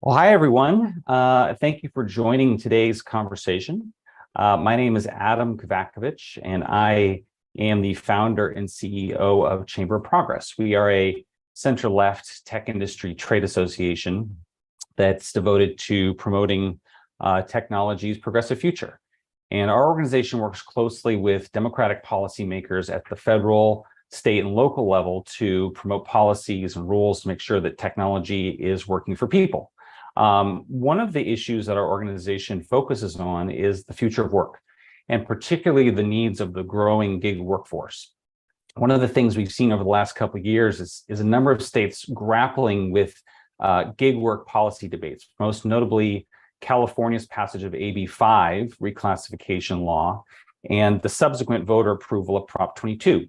Well, hi, everyone. Thank you for joining today's conversation. My name is Adam Kovakovich, and I am the founder and CEO of Chamber of Progress. We are a center-left tech industry trade association that's devoted to promoting technology's progressive future. And our organization works closely with democratic policymakers at the federal, state, and local level to promote policies and rules to make sure that technology is working for people. One of the issues that our organization focuses on is the future of work, and particularly the needs of the growing gig workforce. One of the things we've seen over the last couple of years is a number of states grappling with gig work policy debates, most notably California's passage of AB 5, reclassification law, and the subsequent voter approval of Prop 22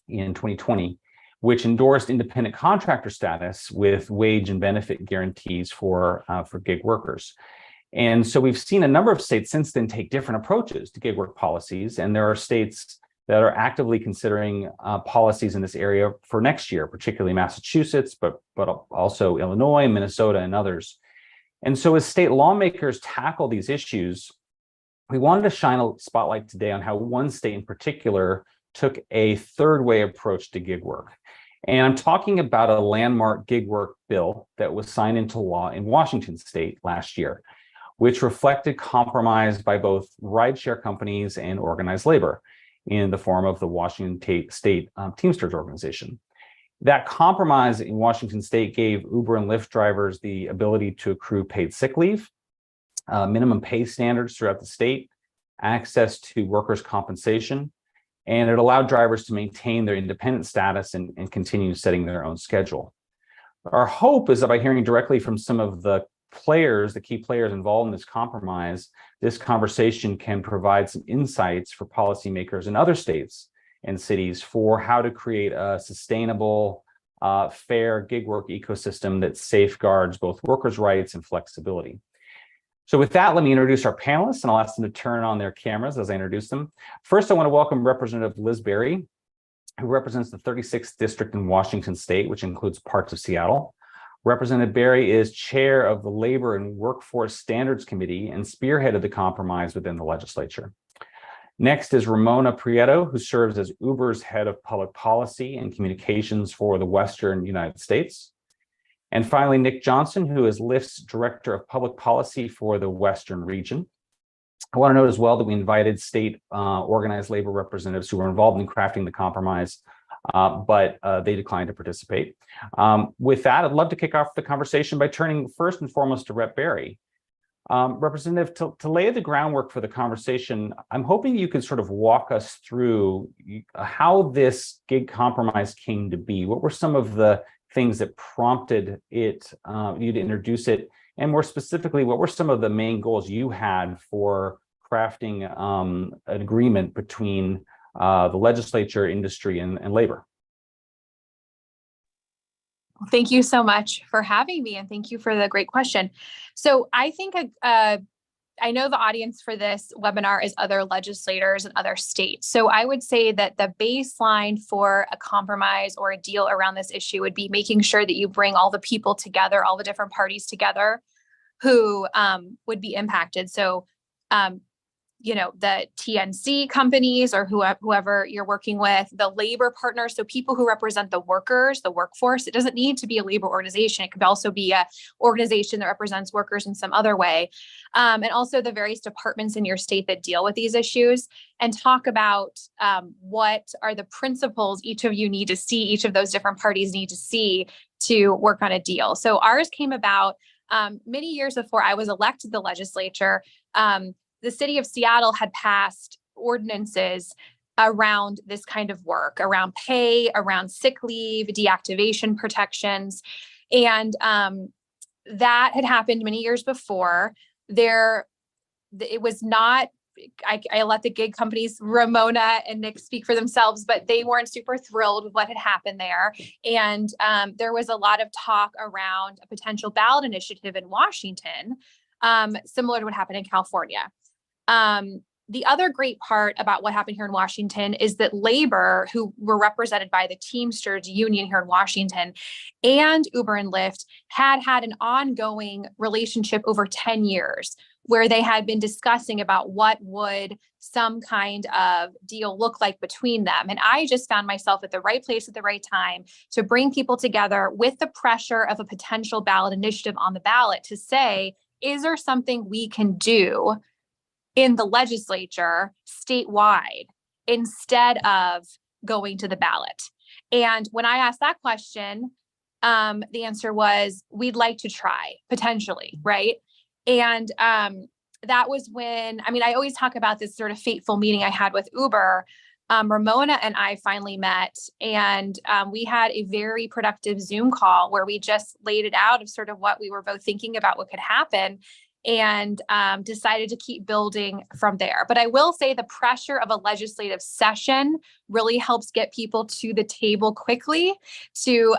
in 2020, which endorsed independent contractor status with wage and benefit guarantees for gig workers. And so we've seen a number of states since then take different approaches to gig work policies, and there are states that are actively considering policies in this area for next year, particularly Massachusetts, but also Illinois, Minnesota, and others. And so as state lawmakers tackle these issues, we wanted to shine a spotlight today on how one state in particular took a third way approach to gig work. And I'm talking about a landmark gig work bill that was signed into law in Washington state last year, which reflected compromise by both rideshare companies and organized labor in the form of the Washington State Teamsters organization. That compromise in Washington state gave Uber and Lyft drivers the ability to accrue paid sick leave, minimum pay standards throughout the state, access to workers' compensation, and it allowed drivers to maintain their independent status and continue setting their own schedule. Our hope is that by hearing directly from some of the key players involved in this compromise, this conversation can provide some insights for policymakers in other states and cities for how to create a sustainable, fair gig work ecosystem that safeguards both workers' rights and flexibility. So with that, let me introduce our panelists, and I'll ask them to turn on their cameras as I introduce them. First, I want to welcome Representative Liz Berry, who represents the 36th District in Washington State, which includes parts of Seattle. Representative Berry is chair of the Labor and Workforce Standards Committee and spearheaded the compromise within the legislature. Next is Ramona Prieto, who serves as Uber's head of public policy and communications for the Western United States. And finally, Nick Johnson, who is Lyft's director of public policy for the Western region. I want to note as well that we invited state organized labor representatives who were involved in crafting the compromise, but they declined to participate. With that, I'd love to kick off the conversation by turning first and foremost to Rep. Berry. Representative, to lay the groundwork for the conversation, I'm hoping you could sort of walk us through how this gig compromise came to be. What were some of the things that prompted you to introduce it? And more specifically, what were some of the main goals you had for crafting an agreement between the legislature, industry, and labor? Thank you so much for having me, and thank you for the great question. So I think I know the audience for this webinar is other legislators in other states. So I would say that the baseline for a compromise or a deal around this issue would be making sure that you bring all the people together, all the different parties together who would be impacted. So the TNC companies or whoever you're working with, the labor partners, so people who represent the workers, the workforce. It doesn't need to be a labor organization. It could also be an organization that represents workers in some other way. And also the various departments in your state that deal with these issues, and talk about what are the principles each of you need to see, each of those different parties need to see to work on a deal. So ours came about many years before I was elected to the legislature. The city of Seattle had passed ordinances around this kind of work, around pay, around sick leave, deactivation protections. And that had happened many years before. It was not, I let the gig companies, Ramona and Nick, speak for themselves, but they weren't super thrilled with what had happened there. And there was a lot of talk around a potential ballot initiative in Washington, similar to what happened in California. the other great part about what happened here in Washington is that labor, who were represented by the Teamsters union here in Washington, and Uber and Lyft had an ongoing relationship over 10 years where they had been discussing about what would some kind of deal look like between them. And I just found myself at the right place at the right time to bring people together with the pressure of a potential ballot initiative on the ballot to say, is there something we can do in the legislature statewide instead of going to the ballot? And when I asked that question, the answer was, we'd like to try potentially, right? And that was when, I mean, I always talk about this sort of fateful meeting I had with Uber. Ramona and I finally met, and we had a very productive Zoom call where we just laid it out of sort of what we were both thinking about what could happen, and decided to keep building from there. But I will say the pressure of a legislative session really helps get people to the table quickly to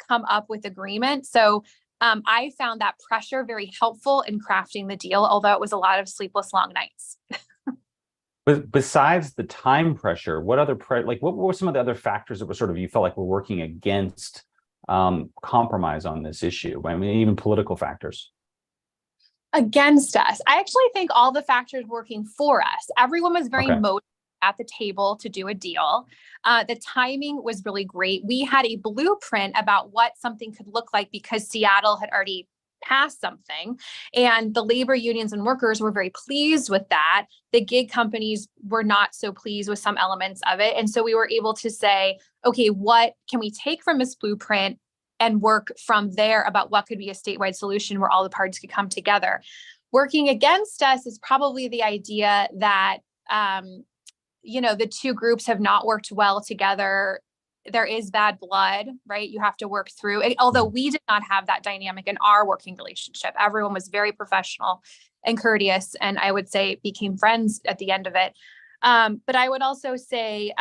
come up with agreement. So I found that pressure very helpful in crafting the deal, although it was a lot of sleepless long nights. But besides the time pressure, what other what were some of the other factors that were sort of, you felt like were working against compromise on this issue? I mean, even political factors. Against us, I actually think all the factors working for us. Everyone was very motivated at the table to do a deal. The timing was really great. We had a blueprint about what something could look like because Seattle had already passed something, and the labor unions and workers were very pleased with that. The gig companies were not so pleased with some elements of it. And so we were able to say, okay, what can we take from this blueprint and work from there about what could be a statewide solution where all the parties could come together. Working against us is probably the idea that, the two groups have not worked well together. There is bad blood, right? You have to work through it. Although we did not have that dynamic in our working relationship. Everyone was very professional and courteous, and I would say became friends at the end of it. But I would also say,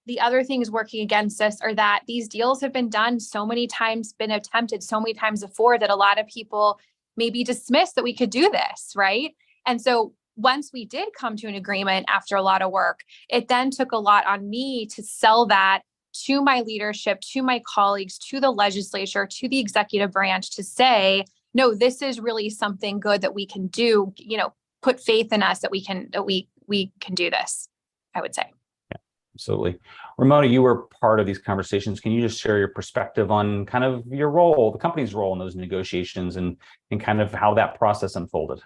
the other things working against us are that these deals have been done so many times, been attempted so many times before, that a lot of people maybe dismiss that we could do this, right? And so once we did come to an agreement after a lot of work, it then took a lot on me to sell that to my leadership, to my colleagues, to the legislature, to the executive branch, to say, no, this is really something good that we can do, put faith in us that we can do this, I would say. Absolutely. Ramona, you were part of these conversations. Can you just share your perspective on kind of your role, the company's role in those negotiations, and kind of how that process unfolded?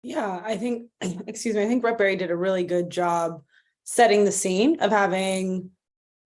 Yeah, I think Rep. Berry did a really good job setting the scene of having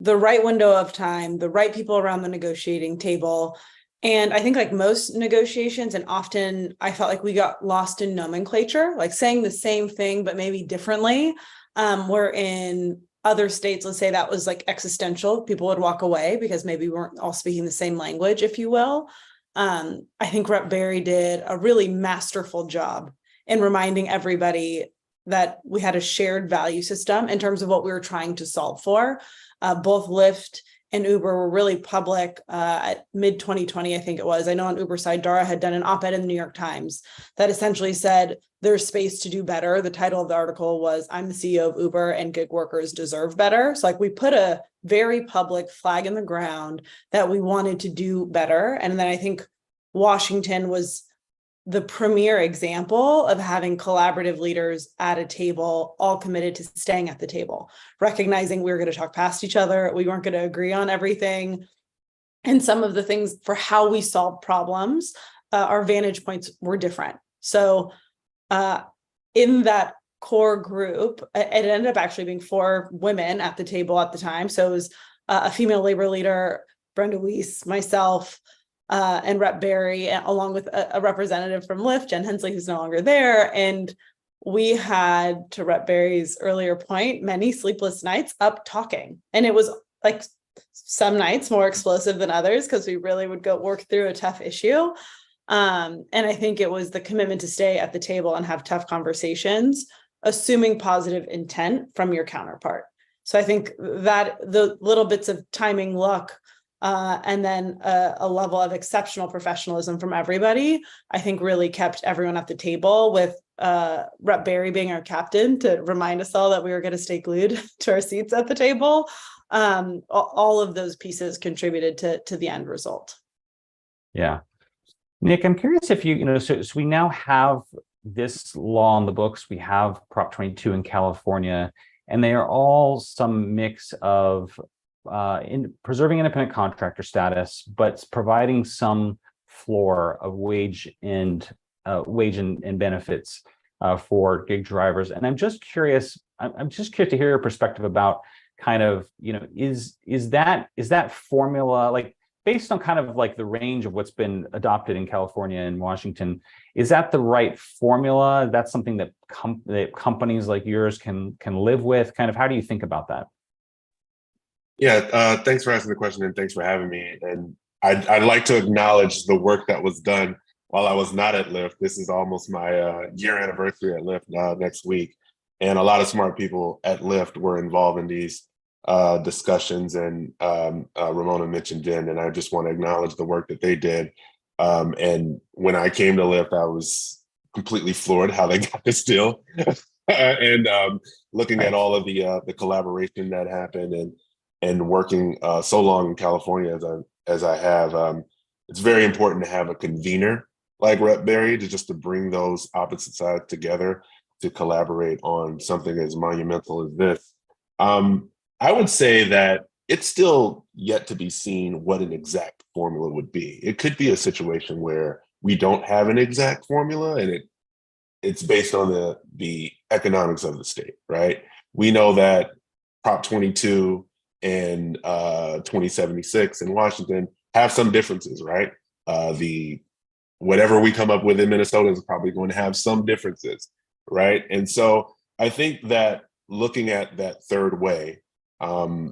the right window of time, the right people around the negotiating table. And I think, like most negotiations, and often I felt like we got lost in nomenclature, like saying the same thing, but maybe differently. Where in other states, let's say that was like existential, people would walk away because maybe we weren't all speaking the same language, if you will. I think Rep. Berry did a really masterful job in reminding everybody that we had a shared value system in terms of what we were trying to solve for. Both Lyft and Uber were really public at mid-2020, I think it was. I know on Uber's side, Dara had done an op-ed in the New York Times that essentially said there's space to do better. The title of the article was, "I'm the CEO of Uber and gig workers deserve better." So we put a very public flag in the ground that we wanted to do better. And then I think Washington was the premier example of having collaborative leaders at a table, all committed to staying at the table, recognizing we were going to talk past each other. We weren't going to agree on everything. And some of the things for how we solve problems, our vantage points were different. So in that core group, it ended up actually being 4 women at the table at the time. So it was a female labor leader, Brenda Weiss, myself, and Rep. Berry, along with a representative from Lyft, Jen Hensley, who's no longer there. And we had, to Rep. Berry's earlier point, many sleepless nights up talking. And it was like some nights more explosive than others because we really would go work through a tough issue. And I think it was the commitment to stay at the table and have tough conversations, assuming positive intent from your counterpart. So I think that the little bits of timing luck and then a level of exceptional professionalism from everybody, I think really kept everyone at the table, with Rep. Barry being our captain to remind us all that we were going to stay glued to our seats at the table. All of those pieces contributed to the end result. Yeah. Nick, I'm curious if so we now have this law on the books. We have Prop 22 in California, and they are all some mix of in preserving independent contractor status, but providing some floor of wage and benefits for gig drivers. And I'm just curious to hear your perspective about kind of, is that formula, like, based on kind of like the range of what's been adopted in California and Washington, is that the right formula? That's something that companies like yours can live with? Kind of, how do you think about that? Yeah, thanks for asking the question, and thanks for having me. And I'd like to acknowledge the work that was done while I was not at Lyft. This is almost my year anniversary at Lyft next week. And a lot of smart people at Lyft were involved in these discussions, and Ramona mentioned Jen, and I just want to acknowledge the work that they did. And when I came to Lyft, I was completely floored how they got this deal. And looking at all of the collaboration that happened, and working so long in California as I have, it's very important to have a convener like Rep. Barry to bring those opposite sides together to collaborate on something as monumental as this. I would say that it's still yet to be seen what an exact formula would be. It could be a situation where we don't have an exact formula, and it's based on the economics of the state, right? We know that Prop 22 and 2076 in Washington have some differences, right? Whatever we come up with in Minnesota is probably going to have some differences, right? And so I think that looking at that third way,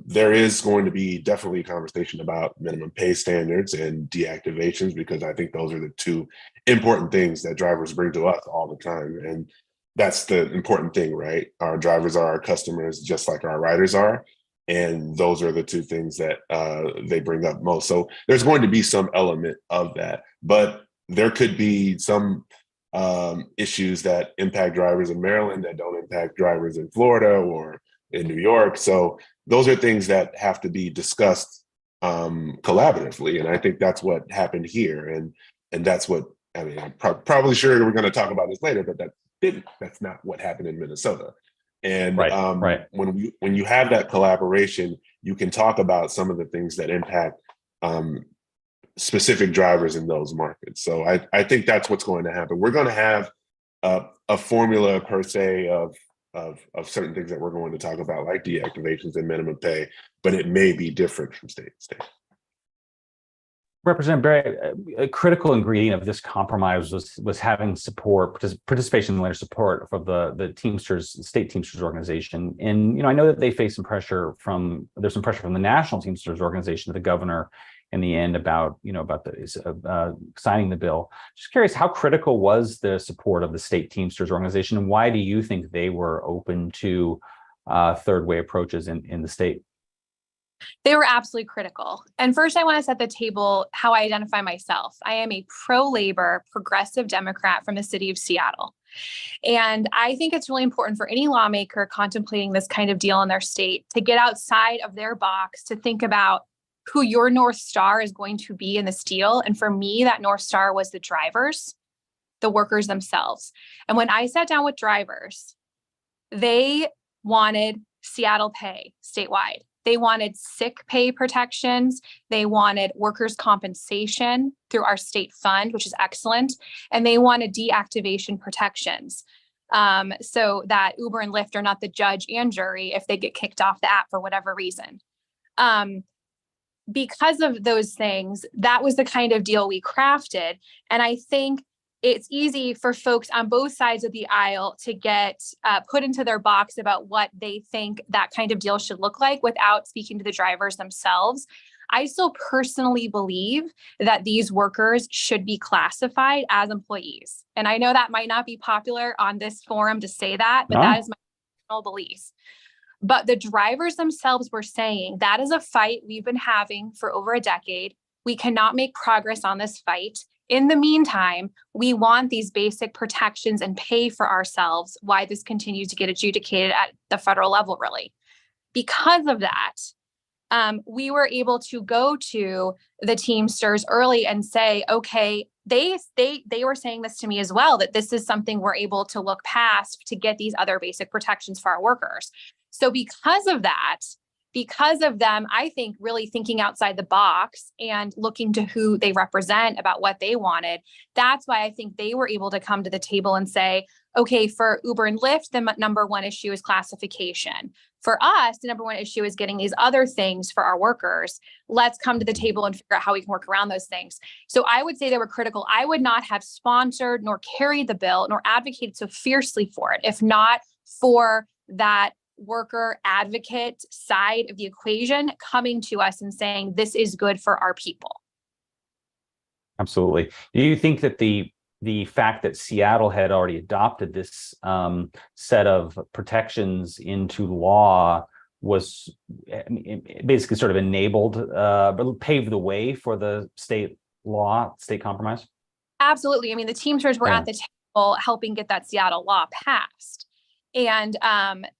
there is going to be definitely a conversation about minimum pay standards and deactivations, because I think those are the two important things that drivers bring to us all the time. And that's the important thing, right? Our drivers are our customers, just like our riders are. And those are the two things that they bring up most. So there's going to be some element of that, but there could be some issues that impact drivers in Maryland that don't impact drivers in Florida or in New York. So those are things that have to be discussed collaboratively. And I think that's what happened here. And that's what, I mean, I'm probably sure we're going to talk about this later, but that's not what happened in Minnesota. And right. When you have that collaboration, you can talk about some of the things that impact specific drivers in those markets. So I think that's what's going to happen. We're going to have a formula per se of certain things that we're going to talk about, like deactivations and minimum pay, but it may be different from state to state. Representative Barry, a critical ingredient of this compromise was having participation letter support from the Teamsters, state Teamsters organization. And I know that they face some pressure there's some pressure from the National Teamsters organization to the governor in the end about signing the bill. Just curious, how critical was the support of the state Teamsters organization, and why do you think they were open to third way approaches in the state? They were absolutely critical. And first, I want to set the table how I identify myself. I am a pro-labor, progressive Democrat from the city of Seattle. And I think it's really important for any lawmaker contemplating this kind of deal in their state to get outside of their box, to think about who your North Star is going to be in this deal. And for me, that North Star was the drivers, the workers themselves. And when I sat down with drivers, they wanted Seattle pay statewide. They wanted sick pay protections. They wanted workers' compensation through our state fund, which is excellent. And they wanted deactivation protections so that Uber and Lyft are not the judge and jury if they get kicked off the app for whatever reason. Because of those things, that was the kind of deal we crafted. And I think it's easy for folks on both sides of the aisle to get put into their box about what they think that kind of deal should look like without speaking to the drivers themselves. I still personally believe that these workers should be classified as employees. And I know that might not be popular on this forum to say that, but that is my personal belief. But the drivers themselves were saying that is a fight we've been having for over a decade. We cannot make progress on this fight. In the meantime, we want these basic protections and pay for ourselves why this continues to get adjudicated at the federal level, really. Because of that, we were able to go to the Teamsters early and say, okay, they were saying this to me as well, that this is something we're able to look past to get these other basic protections for our workers. So because of that, because of them, I think really thinking outside the box and looking to who they represent about what they wanted, that's why I think they were able to come to the table and say, okay, for Uber and Lyft, the number one issue is classification. For us, the number one issue is getting these other things for our workers. Let's come to the table and figure out how we can work around those things. So I would say they were critical. I would not have sponsored nor carried the bill nor advocated so fiercely for it, if not for that worker advocate side of the equation coming to us and saying, this is good for our people. Absolutely. Do you think that the fact that Seattle had already adopted this set of protections into law was basically sort of enabled, paved the way for the state compromise? Absolutely. I mean, the Teamsters were at the table helping get that Seattle law passed. And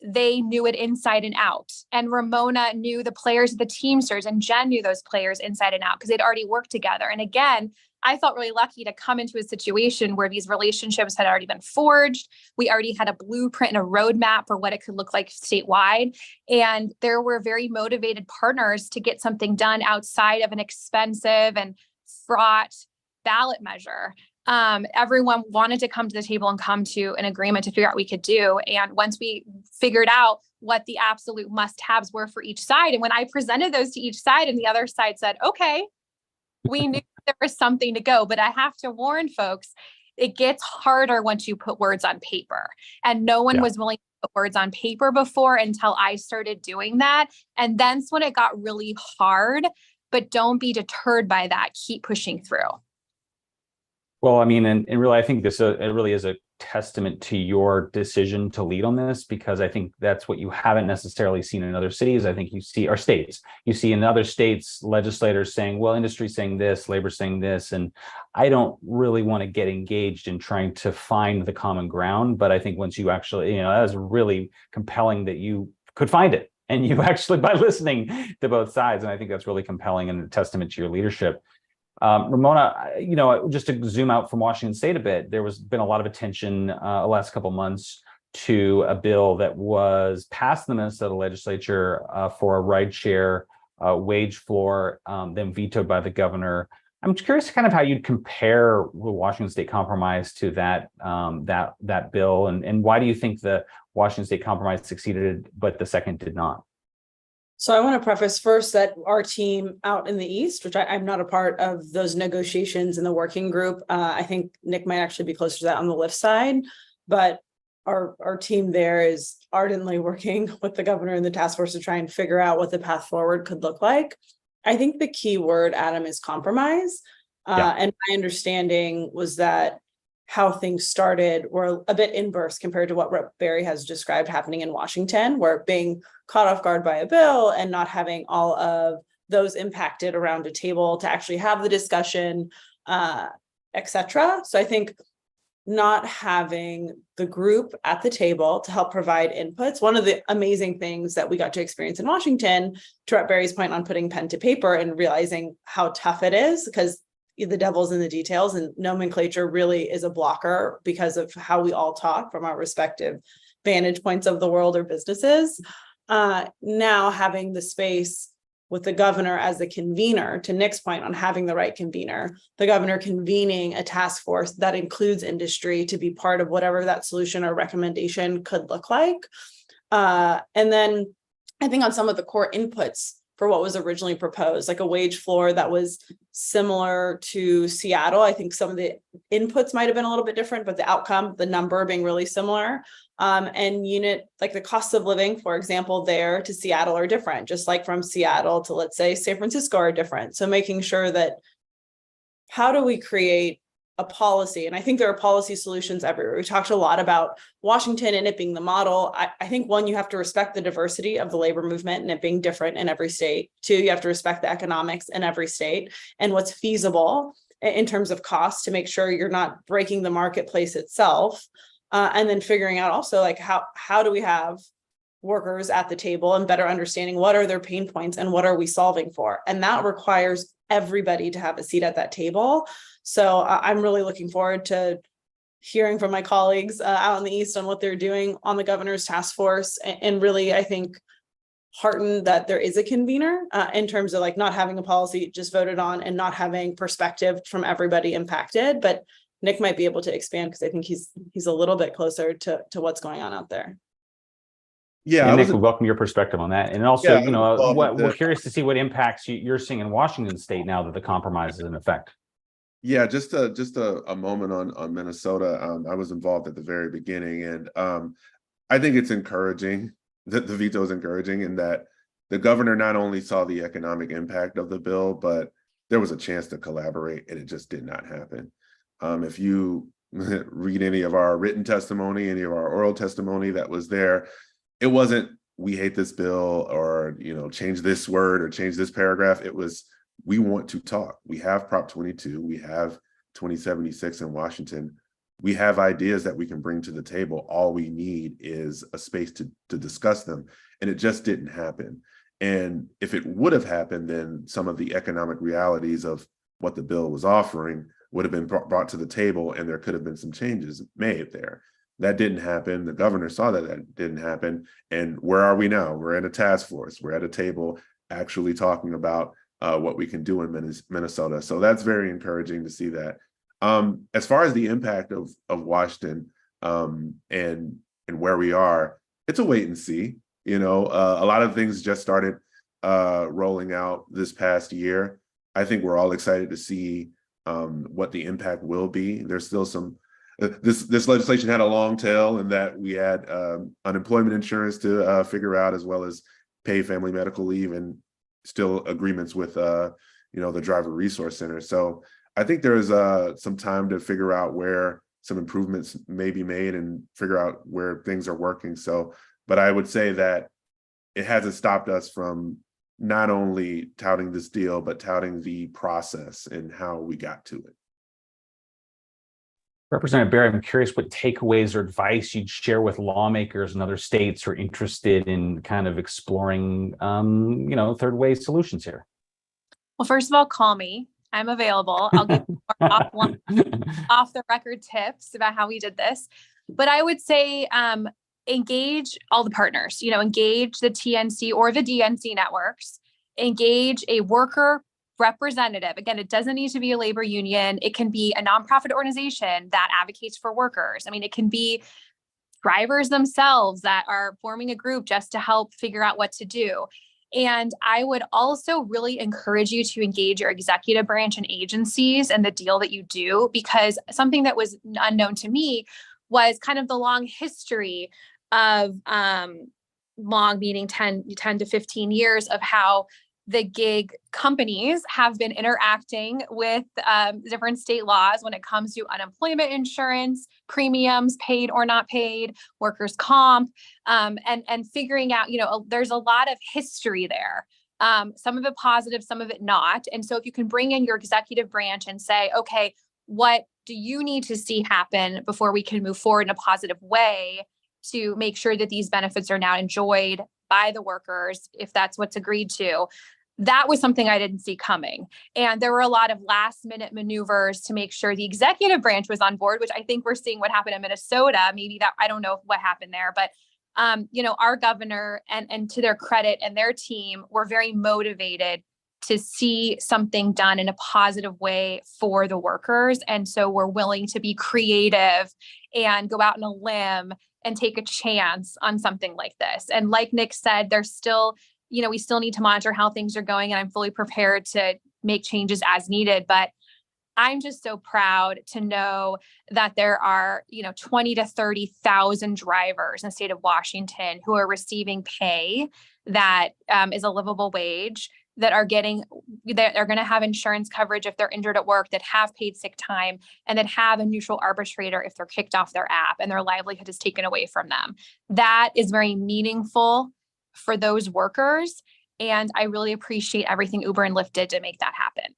they knew it inside and out. And Ramona knew the players of the Teamsters, and Jen knew those players inside and out because they'd already worked together. And again, I felt really lucky to come into a situation where these relationships had already been forged. We already had a blueprint and a roadmap for what it could look like statewide. And there were very motivated partners to get something done outside of an expensive and fraught ballot measure. Everyone wanted to come to the table and come to an agreement to figure out what we could do. And once we figured out what the absolute must-haves were for each side, and when I presented those to each side and the other side said, okay, we knew there was something to go, but I have to warn folks, it gets harder once you put words on paper. And no one was willing to put words on paper before until I started doing that. And that's when it got really hard, but don't be deterred by that. Keep pushing through. Well, I mean, and really, I think this it really is a testament to your decision to lead on this, because I think that's what you haven't necessarily seen in other cities. I think you see, or states, you see in other states, legislators saying, well, industry's saying this, labor's saying this, and I don't really want to get engaged in trying to find the common ground. But I think once you actually, that was really compelling that you could find it. And you actually, by listening to both sides, and I think that's really compelling and a testament to your leadership. Ramona, just to zoom out from Washington State a bit, there was been a lot of attention the last couple of months to a bill that was passed in the Minnesota legislature for a rideshare wage floor, then vetoed by the governor. I'm curious kind of how you'd compare the Washington State Compromise to that bill, and why do you think the Washington State Compromise succeeded, but the second did not? So I want to preface first that our team out in the East, which I'm not a part of those negotiations in the working group. I think Nick might actually be closer to that on the Lyft side, but our team there is ardently working with the governor and the task force to try and figure out what the path forward could look like. I think the key word, Adam, is compromise. And my understanding was that how things started were a bit inverse compared to what Rep. Barry has described happening in Washington, where being caught off guard by a bill and not having all of those impacted around a table to actually have the discussion, et cetera. So I think not having the group at the table to help provide inputs, one of the amazing things that we got to experience in Washington, to Rep. Barry's point on putting pen to paper and realizing how tough it is, because the devil's in the details, and nomenclature really is a blocker because of how we all talk from our respective vantage points of the world or businesses. Now having the space with the governor as the convener, to Nick's point on having the right convener, the governor convening a task force that includes industry to be part of whatever that solution or recommendation could look like. And then I think on some of the core inputs for what was originally proposed, like a wage floor that was similar to Seattle. I think some of the inputs might have been a little bit different, but the outcome, the number being really similar. And unit, like the cost of living, for example, there to Seattle are different, just like from Seattle to, let's say, San Francisco are different. So making sure that how do we create a policy. And I think there are policy solutions everywhere. We talked a lot about Washington and it being the model. I think one, you have to respect the diversity of the labor movement and it being different in every state. Two, you have to respect the economics in every state and what's feasible in terms of cost to make sure you're not breaking the marketplace itself. And then figuring out also like how do we have workers at the table and better understanding what are their pain points and what are we solving for? And that requires everybody to have a seat at that table. So I'm really looking forward to hearing from my colleagues out in the East on what they're doing on the governor's task force. And really, I think, heartened that there is a convener in terms of like not having a policy just voted on and not having perspective from everybody impacted. But Nick might be able to expand because I think he's a little bit closer to what's going on out there. Yeah, Nick, we welcome your perspective on that. And also, yeah, we're curious to see what impacts you're seeing in Washington state now that the compromise is in effect. Yeah, just a moment on Minnesota. I was involved at the very beginning, and I think it's encouraging that the veto is encouraging in that the governor not only saw the economic impact of the bill, but there was a chance to collaborate, and it just did not happen. If you read any of our written testimony, any of our oral testimony that was there, it wasn't, we hate this bill or, change this word or change this paragraph. It was, we want to talk. We have Prop 22. We have 2076 in Washington. We have ideas that we can bring to the table. All we need is a space to discuss them. And it just didn't happen. And if it would have happened, then some of the economic realities of what the bill was offering would have been brought to the table, and there could have been some changes made there. That didn't happen. The governor saw that didn't happen. And where are we now? We're in a task force. We're at a table actually talking about what we can do in Minnesota. So that's very encouraging to see that. As far as the impact of Washington and where we are, it's a wait and see. A lot of things just started rolling out this past year. I think we're all excited to see what the impact will be. There's still some. This legislation had a long tail in that we had unemployment insurance to figure out, as well as pay family medical leave, and still agreements with the driver resource center. So I think there is some time to figure out where some improvements may be made and figure out where things are working. So, but I would say that it hasn't stopped us from not only touting this deal, but touting the process and how we got to it. Representative Barry, I'm curious what takeaways or advice you'd share with lawmakers in other states who are interested in kind of exploring, third way solutions here. Well, first of all, call me. I'm available. I'll give more off the record tips about how we did this. But I would say engage all the partners, engage the TNC or the DNC networks, engage a worker representative. Again, it doesn't need to be a labor union. It can be a nonprofit organization that advocates for workers. I mean, it can be drivers themselves that are forming a group just to help figure out what to do. And I would also really encourage you to engage your executive branch and agencies and the deal that you do, because something that was unknown to me was kind of the long history of long meaning 10 to 15 years of how the gig companies have been interacting with different state laws when it comes to unemployment insurance, premiums paid or not paid, workers' comp, and figuring out, there's a lot of history there. Some of it positive, some of it not. And so if you can bring in your executive branch and say, okay, what do you need to see happen before we can move forward in a positive way to make sure that these benefits are now enjoyed by the workers, if that's what's agreed to? That was something I didn't see coming. And there were a lot of last minute maneuvers to make sure the executive branch was on board, which I think we're seeing what happened in Minnesota. Maybe that, I don't know what happened there, but our governor and to their credit and their team were very motivated to see something done in a positive way for the workers. And so we're willing to be creative and go out on a limb and take a chance on something like this. And like Nick said, there's still, we still need to monitor how things are going, and I'm fully prepared to make changes as needed. But I'm just so proud to know that there are, 20 to 30,000 drivers in the state of Washington who are receiving pay that is a livable wage, that are getting, they're going to have insurance coverage if they're injured at work, that have paid sick time, and that have a neutral arbitrator if they're kicked off their app and their livelihood is taken away from them. That is very meaningful for those workers. And I really appreciate everything Uber and Lyft did to make that happen.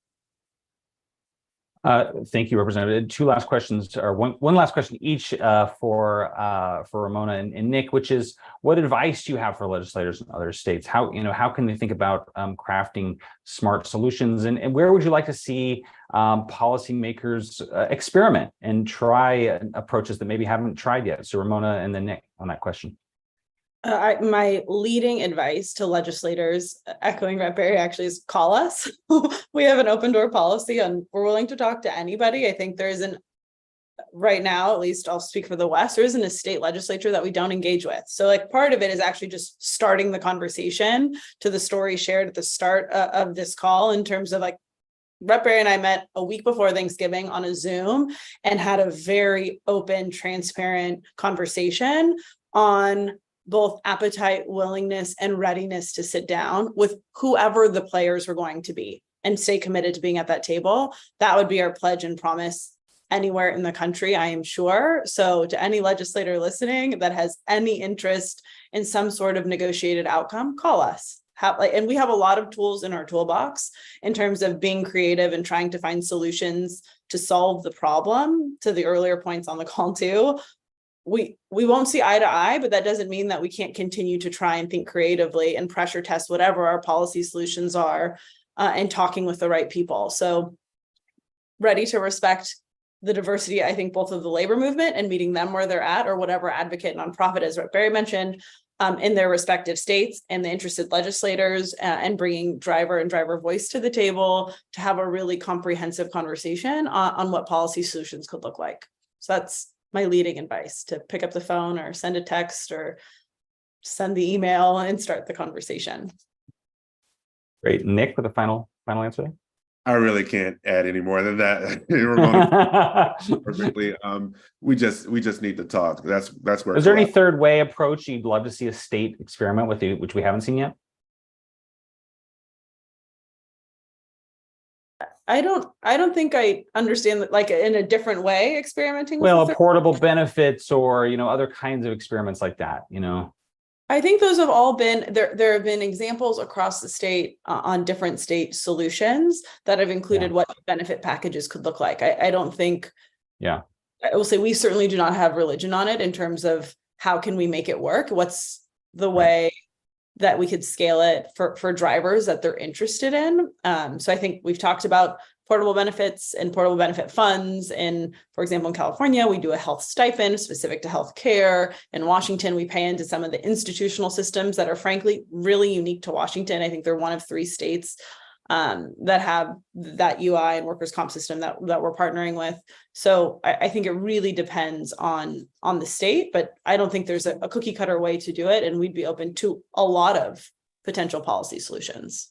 Thank you, Representative. Two last questions, or one last question each for Ramona and Nick, which is, what advice do you have for legislators in other states? How can they think about crafting smart solutions, and where would you like to see policymakers experiment and try approaches that maybe haven't tried yet? So Ramona and then Nick on that question. My leading advice to legislators, echoing Rep. Berry, actually, is call us. We have an open door policy and we're willing to talk to anybody. I think there isn't, right now, at least I'll speak for the West, there isn't a state legislature that we don't engage with. So like part of it is actually just starting the conversation to the story shared at the start of this call, in terms of like, Rep. Berry and I met a week before Thanksgiving on a Zoom and had a very open, transparent conversation on both appetite, willingness, and readiness to sit down with whoever the players were going to be and stay committed to being at that table. That would be our pledge and promise anywhere in the country, I am sure. So to any legislator listening that has any interest in some sort of negotiated outcome, call us. And we have a lot of tools in our toolbox in terms of being creative and trying to find solutions to solve the problem. To the earlier points on the call too, we won't see eye to eye, but that doesn't mean that we can't continue to try and think creatively and pressure test whatever our policy solutions are, and talking with the right people. So ready to respect the diversity, I think, both of the labor movement and meeting them where they're at, or whatever advocate nonprofit, as Rep. Berry mentioned, in their respective states, and the interested legislators, and bringing driver voice to the table to have a really comprehensive conversation on what policy solutions could look like. So that's my leading advice, to pick up the phone or send a text or send the email and start the conversation. Great. Nick, with a final answer. I really can't add any more than that. Ramona, perfectly. We just need to talk. That's where. Is there any third way approach you'd love to see a state experiment with, which we haven't seen yet? I don't think I understand that, like, in a different way experimenting with. Well, portable benefits, or other kinds of experiments like that. I think those have all been there. There have been examples across the state on different state solutions that have included what benefit packages could look like. I don't think. Yeah. I will say we certainly do not have religion on it in terms of how can we make it work. What's the way that we could scale it for drivers that they're interested in. So I think we've talked about portable benefits and portable benefit funds. And for example, in California, we do a health stipend specific to healthcare. In Washington, we pay into some of the institutional systems that are frankly really unique to Washington. I think they're one of 3 states that have that UI and workers' comp system that we're partnering with. So I think it really depends on the state, but I don't think there's a cookie cutter way to do it. And we'd be open to a lot of potential policy solutions.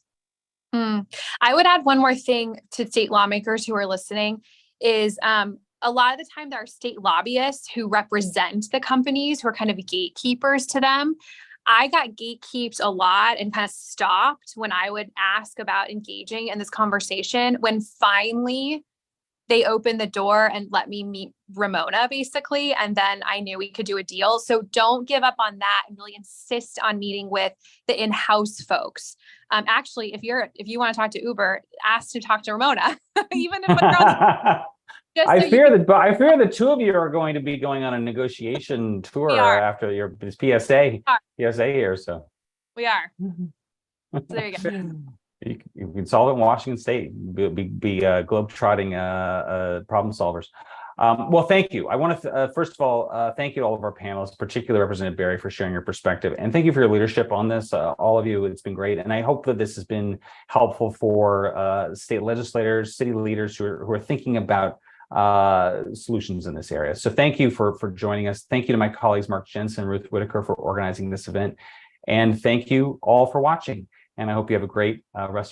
I would add one more thing to state lawmakers who are listening is a lot of the time there are state lobbyists who represent the companies who are kind of gatekeepers to them. I got gatekeeps a lot and kind of stopped when I would ask about engaging in this conversation, when finally they opened the door and let me meet Ramona, basically. And then I knew we could do a deal. So don't give up on that and really insist on meeting with the in-house folks. Actually, if you want to talk to Uber, ask to talk to Ramona, even if I fear the 2 of you are going to be going on a negotiation tour after your PSA here. So we are. So there you go. You can solve it in Washington State. Be globe-trotting problem solvers. Well, thank you. I want to first of all thank you to all of our panelists, particularly Representative Berry, for sharing your perspective, and thank you for your leadership on this. All of you, it's been great, and I hope that this has been helpful for state legislators, city leaders who are thinking about solutions in this area. So thank you for joining us. Thank you to my colleagues Mark Jensen and Ruth Whitaker for organizing this event, and thank you all for watching. And I hope you have a great rest